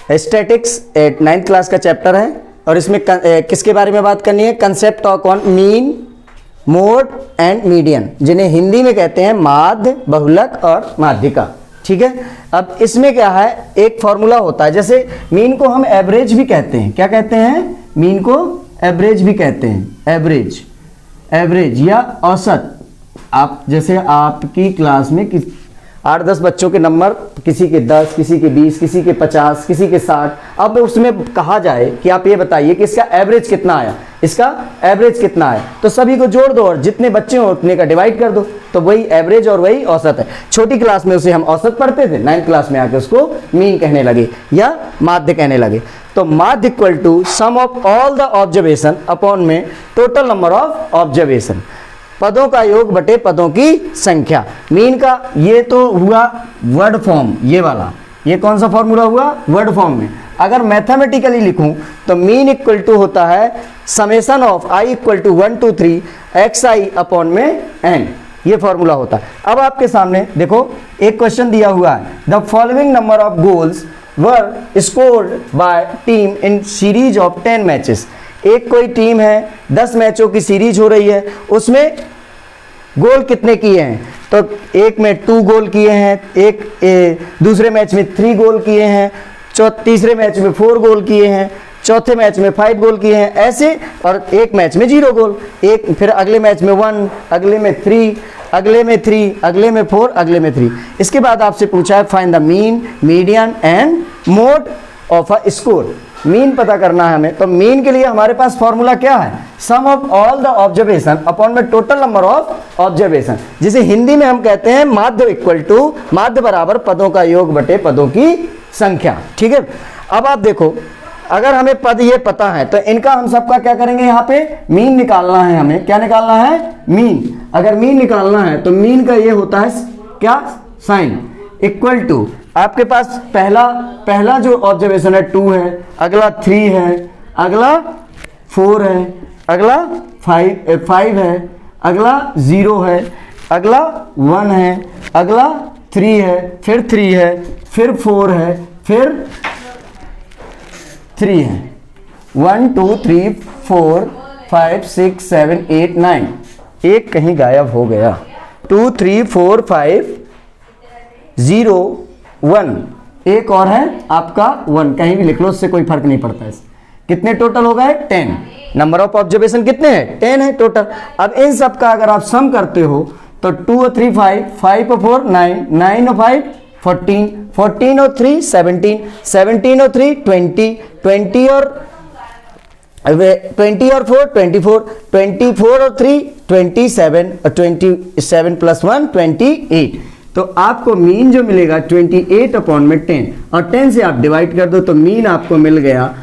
Statics 9th class का chapter है और इसमें किसके बारे में बात करनी है? Concept of on mean, mode and median, जिन्हें हिंदी में कहते हैं माध्य, बहुलक और माध्यिका। ठीक है, अब इसमें क्या है, एक फॉर्मूला होता है। जैसे मीन को हम एवरेज भी कहते हैं। क्या कहते हैं? मीन को एवरेज भी कहते हैं। एवरेज या औसत। आप जैसे आपकी क्लास में 8-10 बच्चों के नंबर, किसी के 10, किसी के 20, किसी के 50, किसी के 60, अब उसमें कहा जाए कि आप ये बताइए कि इसका एवरेज कितना आया, इसका एवरेज कितना आया, तो सभी को जोड़ दो और जितने बच्चे हो उतने का डिवाइड कर दो, तो वही एवरेज और वही औसत है। छोटी क्लास में उसे हम औसत पढ़ते थे, 9th क्लास में आके उसको मीन कहने लगे या माध्य कहने लगे। तो माध्य equal to sum of all the observation upon में टोटल नंबर ऑफ ऑब्जर्वेशन, पदों का योग बटे पदों की संख्या। मीन का ये तो हुआ वर्ड फॉर्म, ये वाला, ये कौन सा फॉर्मूला हुआ? वर्ड फॉर्म में। अगर मैथमेटिकली लिखूं तो मीन इक्वल टू होता है summation of i equal to 1 to 3 xi upon में n, ये फॉर्मूला होता है। अब आपके सामने देखो एक क्वेश्चन दिया हुआ है, the following number of goals were scored by team in series of 10 matches. एक कोई टीम है, 10 मैचों की सीरीज हो रही है, उसमें गोल कितने किए हैं? तो एक में 2 गोल किए हैं, दूसरे मैच में 3 गोल किए हैं, तीसरे मैच में 4 गोल किए हैं, चौथे मैच में 5 गोल किए हैं, ऐसे, और एक मैच में 0 गोल, एक फिर अगले मैच में 1, अगले में 3, अगले में 3, अगले में 4, अगले में 3। इसके बाद आपसे पूछा है find the mean, median and mode of a score. Mean पता करना है हमें, तो मीन के लिए हमारे पास फॉर्मूला क्या है? Sum of all the observation upon में टोटल नंबर ऑफ ऑब्जर्वेशन, जिसे हिंदी में हम कहते हैं माध्य इक्वल टू, माध्य बराबर पदों का योग बटे पदों की संख्या। ठीक है, अब आप देखो, अगर हमें पद ये पता है तो इनका हम सबका क्या करेंगे? यहाँ पे मीन निकालना है हमें। क्या निकालना है? मीन। अगर मीन निकालना है तो मीन का ये होता है क्या? साइन इक्वल टू, आपके पास पहला जो ऑब्जर्वेशन है 2 है, अगला 3 है, अगला 4 है, अगला 5 है, अगला 0 है, अगला 1 है, अगला 3 है, फिर 3 है, फिर 4 है, फिर 3 है। 1 2 3 4 5 6 7 8 9, एक कहीं गायब हो गया। 2 3 4 5 0 1, एक और है आपका 1, कहीं भी लिख लो, उससे कोई फर्क नहीं पड़ता है। कितने टोटल हो गए? 10। नंबर ऑफ ऑब्जर्वेशन कितने हैं? 10 है टोटल। अब इन सब का अगर आप सम करते हो तो 2 और 3 5, 5 और 4 9, 9 और 5 14, 14 और 3 17, 17 और 3 20, 20 और 4 24, 24 और 3 27, और 27 प्लस 1 28। तो आपको मीन जो मिलेगा 28 अपॉन में 10, और 10 से आप डिवाइड कर दो तो मीन आपको मिल गया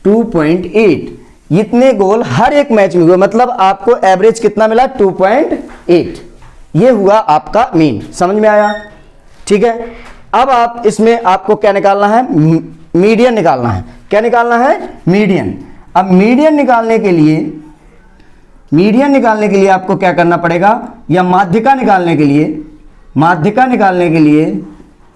2.8। इतने गोल हर एक मैच में हुए, मतलब आपको एवरेज कितना मिला? 2.8। ये हुआ आपका मीन। समझ में आया? ठीक है, अब आप इसमें आपको क्या निकालना है? मीडियन निकालना है। क्या निकालना है? मीडियन। अब मीडियन निकालने के लिए आपको क्या करना पड़ेगा? या माध्यिका निकालने के लिए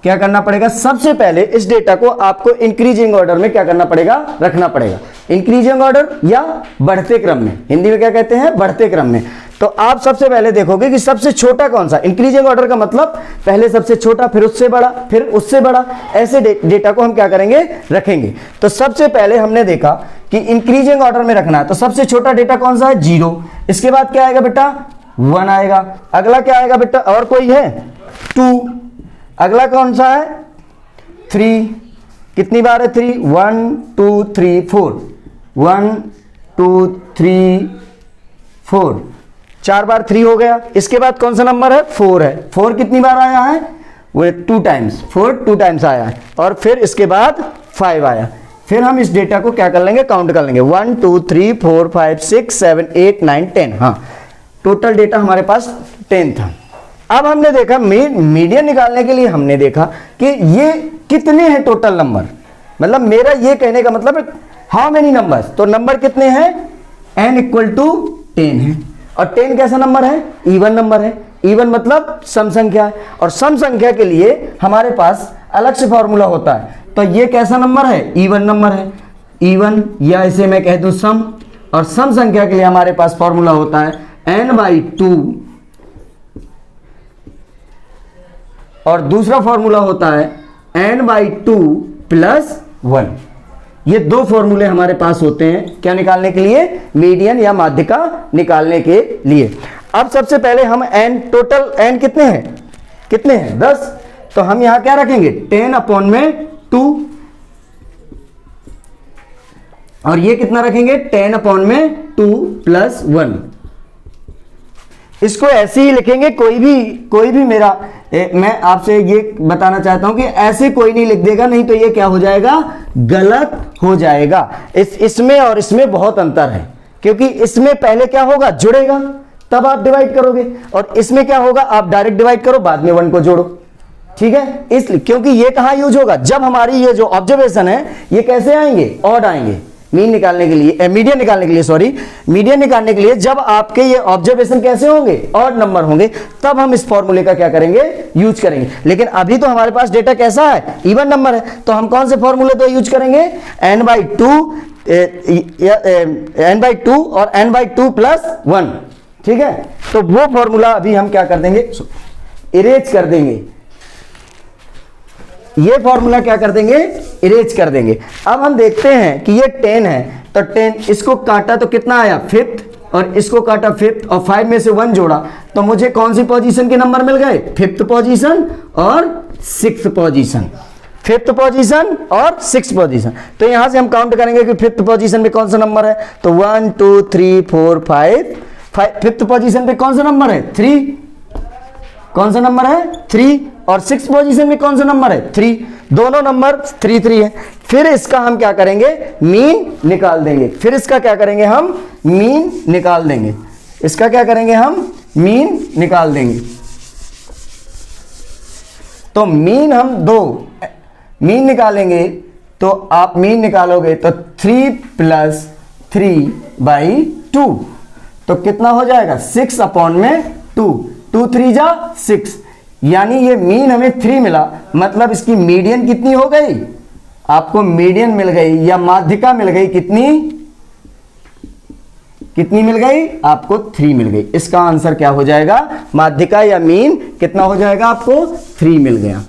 क्या करना पड़ेगा? सबसे पहले इस डेटा को आपको इंक्रीजिंग ऑर्डर में क्या करना पड़ेगा? रखना पड़ेगा। इंक्रीजिंग ऑर्डर या बढ़ते क्रम में, हिंदी में क्या कहते हैं? बढ़ते क्रम में। तो आप सबसे पहले देखोगे कि सबसे छोटा कौन सा। इंक्रीजिंग ऑर्डर का मतलब पहले सबसे छोटा, फिर उससे बड़ा, फिर उससे बड़ा, ऐसे डेटा को हम क्या करेंगे? रखेंगे। तो सबसे पहले हमने देखा कि इंक्रीजिंग ऑर्डर में रखना है, तो सबसे छोटा डेटा कौन सा है? 0। इसके बाद क्या आएगा बेटा? 1 आएगा। अगला क्या आएगा बेटा? और कोई है? 2। अगला कौन सा है? 3। कितनी बार है 3? 1 2 3 4, 1 2 3 4, 4 बार 3 हो गया। इसके बाद कौन सा नंबर है? 4 है। 4 कितनी बार आया है? वो 2 टाइम्स, 4 2 टाइम्स आया है। और फिर इसके बाद 5 आया। फिर हम इस डेटा को क्या कर लेंगे? काउंट कर लेंगे। 1 2 3 4 5 6 7 8 9 10। हाँ, टोटल डेटा हमारे पास 10 था। अब हमने देखा मीडियन निकालने के लिए हमने देखा कि ये कितने हैं टोटल नंबर, मतलब मेरा ये कहने का मतलब हाउ मेनी नंबर्स, तो नंबर कितने हैं? n इक्वल टू 10 है। और 10 कैसा नंबर है? इवन नंबर है। इवन मतलब सम संख्या है, और सम संख्या के लिए हमारे पास अलग से फॉर्मूला होता है। तो ये कैसा नंबर है? इवन नंबर है। इवन या इसे मैं कह दूं सम, और सम संख्या के लिए हमारे पास फॉर्मूला होता है n/2 और दूसरा फॉर्मूला होता है n/2 + 1। ये दो फॉर्मूले हमारे पास होते हैं क्या निकालने के लिए? मीडियन या माध्यिका निकालने के लिए। अब सबसे पहले हम n, टोटल n कितने हैं? कितने हैं? 10। तो हम यहां क्या रखेंगे? 10/2 और ये कितना रखेंगे? 10/2 + 1। इसको ऐसे ही लिखेंगे, कोई भी मेरा मैं आपसे ये बताना चाहता हूं कि ऐसे कोई नहीं लिख देगा, नहीं तो ये क्या हो जाएगा? गलत हो जाएगा। इसमें और इसमें बहुत अंतर है, क्योंकि इसमें पहले क्या होगा? जुड़ेगा, तब आप डिवाइड करोगे, और इसमें क्या होगा? आप डायरेक्ट डिवाइड करो, बाद में 1 को जोड़ो। ठीक है, इसलिए क्योंकि ये कहां यूज होगा? जब हमारी ये जो ऑब्जर्वेशन है ये कैसे आएंगे? ऑड आएंगे। मीन निकालने के लिए, मीडियन निकालने के लिए, सॉरी, मीडियन निकालने के लिए जब आपके ये ऑब्जर्वेशन कैसे होंगे? ऑड नंबर होंगे, तब हम इस फॉर्मूले का क्या करेंगे? यूज करेंगे। लेकिन अभी तो हमारे पास डेटा कैसा है? इवन नंबर है, तो हम कौन से फॉर्मूले तो यूज करेंगे? n/2 और n/2 + 1। ठीक है, तो वो फॉर्मूला अभी हम क्या कर देंगे? इरेज कर देंगे। ये फॉर्मूला क्या कर देंगे? इरेज कर देंगे। अब हम देखते हैं कि ये 10 है, तो 10 इसको काटा तो कितना आया? 5th, और इसको काटा 5th, और 5 में से 1 जोड़ा तो मुझे कौन सी पोजीशन के नंबर मिल गए? 5th पोजीशन और 6th पोजीशन। 5th पोजीशन और 6th पोजीशन। तो यहां से हम काउंट करेंगे कि 5th पोजीशन में कौन सा नंबर है, तो 1 2 3 4 5। 5th पोजीशन पे कौन सा नंबर है? 3। कौन सा नंबर है? 3। और 6th पोजीशन में कौन सा नंबर है? 3। दोनों नंबर 3 3 है। फिर इसका हम क्या करेंगे? मीन निकाल देंगे। फिर इसका क्या करेंगे? हम मीन निकाल देंगे। इसका क्या करेंगे? हम मीन निकाल देंगे। तो मीन हम मीन निकालेंगे, तो आप मीन निकालोगे तो 3 + 3/2, तो कितना हो जाएगा? 6/2। 2 3 जा 6, यानी ये मीन हमें 3 मिला, मतलब इसकी मीडियन कितनी हो गई? आपको मीडियन मिल गई या माध्यिका मिल गई, कितनी मिल गई? आपको 3 मिल गई। इसका आंसर क्या हो जाएगा? माध्यिका या मीन कितना हो जाएगा? आपको 3 मिल गया।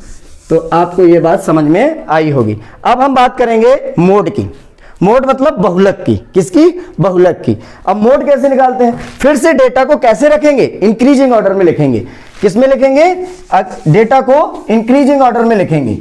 तो आपको ये बात समझ में आई होगी। अब हम बात करेंगे मोड की। मोड मतलब बहुलक की। किसकी? बहुलक की। अब मोड कैसे निकालते हैं? फिर से डेटा को कैसे रखेंगे? इंक्रीजिंग ऑर्डर में लिखेंगे। किस में लिखेंगे? डेटा को इंक्रीजिंग ऑर्डर में लिखेंगे,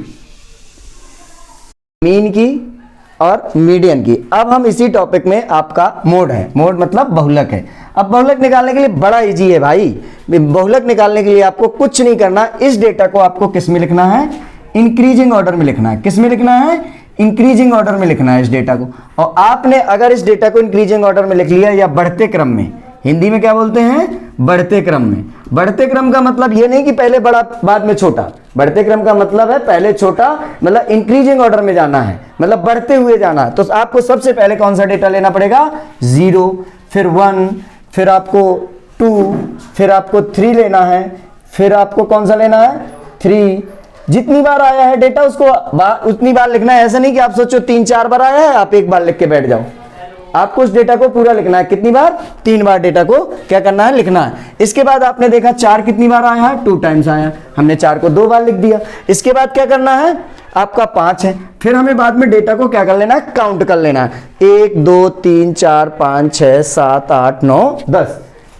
मीन की और मीडियन की। अब हम इसी टॉपिक में, आपका मोड है, मोड मतलब बहुलक है। अब बहुलक निकालने के लिए बड़ा इजी है भाई। बहुलक निकालने के लिए आपको कुछ नहीं करना, इस डेटा को आपको किस में लिखना है? इंक्रीजिंग ऑर्डर में लिखना है। किस में लिखना है? इंक्रीजिंग ऑर्डर में लिखना है इस डेटा को। और आपने अगर इस डेटा को इंक्रीजिंग ऑर्डर में लिख लिया, या बढ़ते क्रम में, हिंदी में क्या बोलते हैं? बढ़ते क्रम में। बढ़ते क्रम का मतलब ये नहीं कि पहले बड़ा बाद में छोटा। बढ़ते क्रम का मतलब है पहले छोटा, मतलब इंक्रीजिंग ऑर्डर में जाना है, मतलब बढ़ते हुए जाना है। तो आपको सबसे पहले कौन सा डेटा लेना पड़ेगा? 0, फिर 1, फिर आपको 2, फिर आपको 3 लेना है, फिर आपको कौन सा लेना है? 3। जितनी बार आया है डेटा उसको उतनी बार लिखना है। ऐसा नहीं कि आप सोचो 3 4 बार आया है, आप एक बार लिख के बैठ जाओ। आपको उस डेटा को पूरा लिखना है। कितनी बार? 3 बार डेटा को क्या करना है? लिखना है। इसके बाद आपने देखा 4 कितनी बार आया है? 2 टाइम्स आया। हमने 4 को 2 बार लिख दिया। इसके बाद क्या करना है? आपका 5 है। फिर हमें बाद में डेटा को क्या कर लेना है? काउंट कर लेना है। 1 2 3 4 5 6 7 8 9 10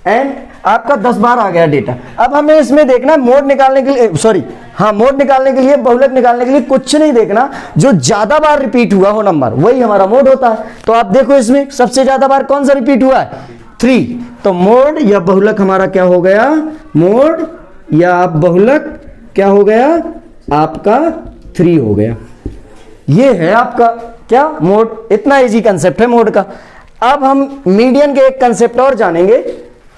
एंड आपका 10 बार आ गया डेटा। अब हमें इसमें देखना है मोड निकालने के लिए, सॉरी हाँ, मोड निकालने के लिए, बहुलक निकालने के लिए कुछ नहीं देखना, जो ज्यादा बार रिपीट हुआ हो नंबर वही हमारा मोड होता है। तो आप देखो इसमें सबसे ज्यादा बार कौन सा रिपीट हुआ है? 3। तो मोड या बहुलक हमारा क्या हो गया? मोड या बहुलक क्या हो गया? आपका 3 हो गया। ये है आपका क्या? मोड। इतना इजी कंसेप्ट है मोड का। अब हम मीडियन के एक कंसेप्ट और जानेंगे,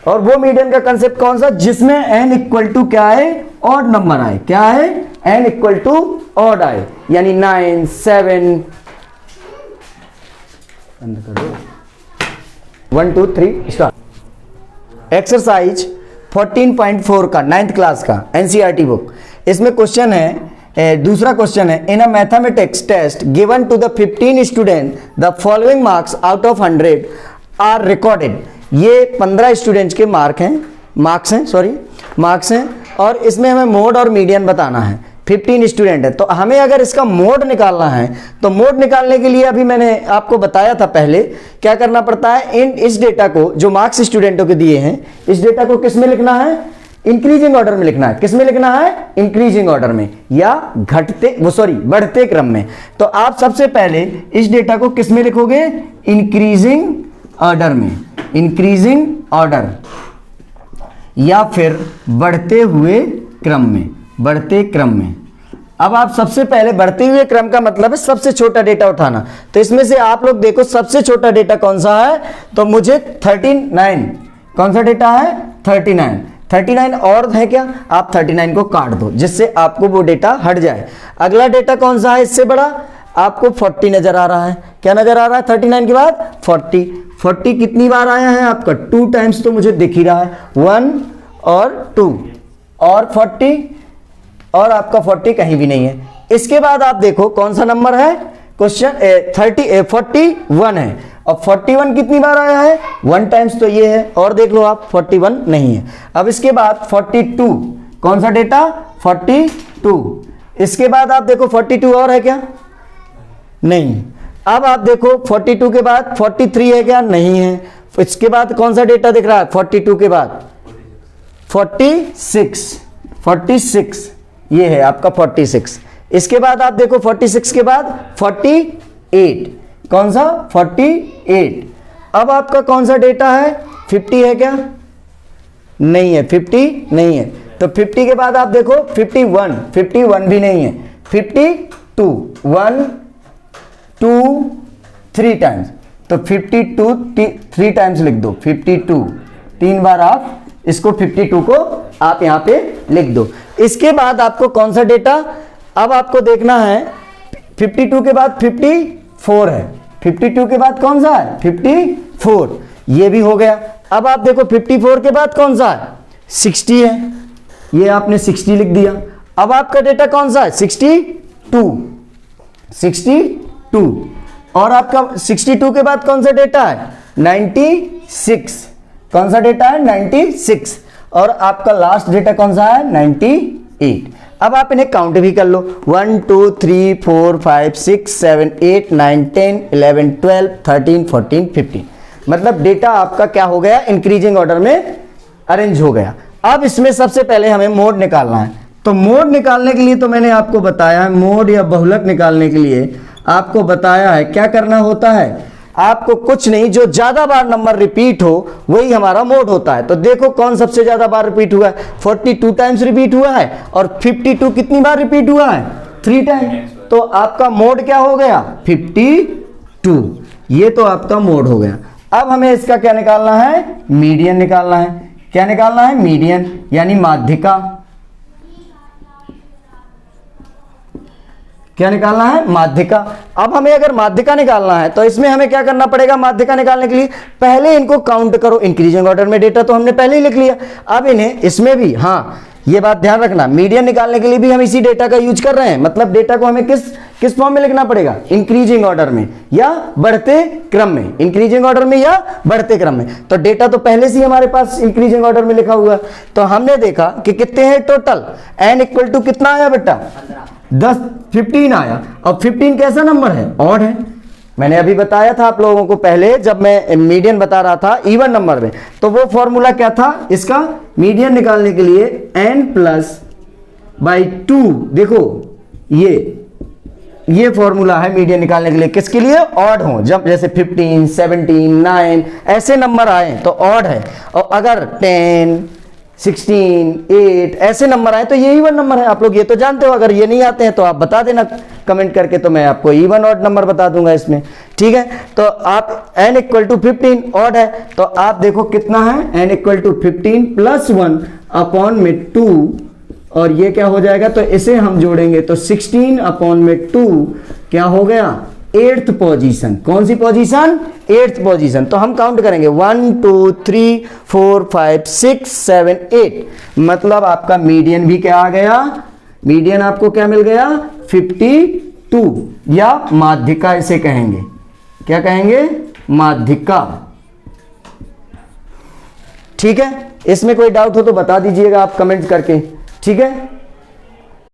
और वो मीडियन का कंसेप्ट कौन सा? जिसमें n इक्वल टू क्या है? ऑड नंबर आए। क्या है? n इक्वल टू ऑड आए, यानी 9 7 1 2 3 स्टार्ट। एक्सरसाइज 14.4 का 9th क्लास का एनसीईआरटी बुक। इसमें क्वेश्चन है दूसरा क्वेश्चन है, in a mathematics test given to the 15 student the following marks out of 100 are recorded. ये 15 स्टूडेंट्स के मार्क्स हैं और इसमें हमें मोड और मीडियन बताना है। 15 स्टूडेंट है तो हमें अगर इसका मोड निकालना है तो मोड निकालने के लिए अभी मैंने आपको बताया था पहले क्या करना पड़ता है, इस डेटा को जो मार्क्स स्टूडेंटों के दिए हैं इस डेटा को किस में लिखना है, इंक्रीजिंग ऑर्डर में लिखना है। किस में लिखना है, इंक्रीजिंग ऑर्डर में या बढ़ते क्रम में। तो आप सबसे पहले इस डेटा को किस में लिखोगे, इंक्रीजिंग ऑर्डर में, इंक्रीजिंग ऑर्डर या फिर बढ़ते हुए क्रम में, बढ़ते क्रम में। अब आप सबसे पहले बढ़ते हुए क्रम का मतलब है सबसे छोटा डेटा उठाना। तो इसमें से आप लोग देखो सबसे छोटा डेटा कौन सा है, तो मुझे 39, कौन सा डेटा है, 39 और है क्या, आप 39 को काट दो जिससे आपको वो डेटा हट जाए। अगला डेटा कौन सा है इससे बड़ा, आपको 40 नजर आ रहा है। क्या नजर आ रहा है 39 के बाद 40 कितनी बार आया है आपका, 2 टाइम्स तो मुझे दिख ही रहा है, 1 और 2 और 40 और आपका 40 कहीं भी नहीं है। इसके बाद आप देखो कौन सा नंबर है, क्वेश्चन 41 है और 41 कितनी बार आया है, 1 टाइम्स तो ये है और देख लो आप 41 नहीं है। अब इसके बाद 42, कौन सा डेटा 42, इसके बाद आप देखो 42 और है क्या, नहीं। अब आप देखो 42 के बाद 43 है क्या, नहीं है। इसके बाद कौन सा डेटा दिख रहा है 42 के बाद 46 ये है आपका 46। इसके बाद आप देखो 46 के बाद 48, कौन सा 48। अब आपका कौन सा डेटा है 50 है क्या, नहीं है, 50 नहीं है। तो 50 के बाद आप देखो 51 भी नहीं है, 52 1 2 3 टाइम्स, तो 52 3 टाइम्स लिख दो, 52 3 बार आप इसको 52 को आप यहां पे लिख दो। इसके बाद आपको कौन सा डेटा, अब आपको देखना है 52 के बाद 54 है, 52 के बाद कौन सा है 54, ये भी हो गया। अब आप देखो 54 के बाद कौन सा है 60 है, ये आपने 60 लिख दिया। अब आपका डेटा कौन सा है 62 और आपका 62 के बाद कौन सा डेटा है 96, कौन सा डेटा है 96 और आपका लास्ट डेटा कौन सा है 98। अब आप इन्हें काउंट भी कर लो, 1 2 3 4 5 6 7 8 9 10 11 12 13 14 15, मतलब डेटा आपका क्या हो गया, इंक्रीजिंग ऑर्डर में अरेंज हो गया। अब इसमें सबसे पहले हमें मोड निकालना है। तो मोड निकालने के लिए तो मैंने आपको बताया है, मोड या बहुलक निकालने के लिए आपको बताया है क्या करना होता है, आपको कुछ नहीं, जो ज्यादा बार नंबर रिपीट हो वही हमारा मोड होता है। तो देखो कौन सबसे ज्यादा बार रिपीट हुआ है, 42 टाइम्स रिपीट हुआ है और 52 कितनी बार रिपीट हुआ है 3 टाइम, तो आपका मोड क्या हो गया 52, ये तो आपका मोड हो गया। अब हमें इसका क्या निकालना है, मीडियन निकालना है। क्या निकालना है, मीडियन यानी माध्यिका। क्या निकालना है, माध्यिका। अब हमें अगर माध्यिका निकालना है तो इसमें हमें क्या करना पड़ेगा, माध्यिका निकालने के लिए पहले इनको काउंट करो, इंक्रीजिंग ऑर्डर में डेटा तो हमने पहले ही लिख लिया। अब इन्हें इसमें भी, हाँ ये बात ध्यान रखना, मीडियन निकालने के लिए भी हम इसी डेटा का यूज कर रहे हैं, मतलब डेटा को हमें किस फॉर्म में लिखना पड़ेगा, इंक्रीजिंग ऑर्डर में या बढ़ते क्रम में, इंक्रीजिंग ऑर्डर में या बढ़ते क्रम में। तो डेटा तो पहले से ही हमारे पास इंक्रीजिंग ऑर्डर में लिखा हुआ है। तो हमने देखा कि कितने हैं टोटल, n इक्वल टू कितना आया बेटा 15 आया। अब 15 कैसा नंबर है, ऑड है। मैंने अभी बताया था आप लोगों को पहले जब मैं मीडियन बता रहा था इवन नंबर में, तो वो फॉर्मूला क्या था इसका, मीडियन निकालने के लिए n+2, देखो ये फॉर्मूला है मीडियन निकालने के लिए, किसके लिए, ऑड हो, जब जैसे 15 17 9 ऐसे नंबर आए तो ऑड है, और अगर 10 16 8 ऐसे नंबर आए तो ये इवन नंबर है। आप लोग ये तो जानते हो, अगर ये नहीं आते हैं तो आप बता देना कमेंट करके, तो मैं आपको इवन ऑड नंबर बता दूंगा इसमें, ठीक है। तो आप n इक्वल टू 15 ऑड है, तो आप देखो कितना है, n इक्वल टू 15 + 1 अपॉन में 2, और ये क्या हो जाएगा, तो इसे हम जोड़ेंगे तो 16 अपॉन में 2 क्या हो गया, 8th पोजीशन। कौन सी पोजीशन, 8th पोजीशन। तो हम काउंट करेंगे 1 2 3 4 5 6 7 8, मतलब आपका मीडियन भी क्या आ गया मीडियन आपको क्या मिल गया 52, या माध्यिका इसे कहेंगे, क्या कहेंगे, माध्यिका। ठीक है, इसमें कोई डाउट हो तो बता दीजिएगा आप कमेंट करके। ठीक है।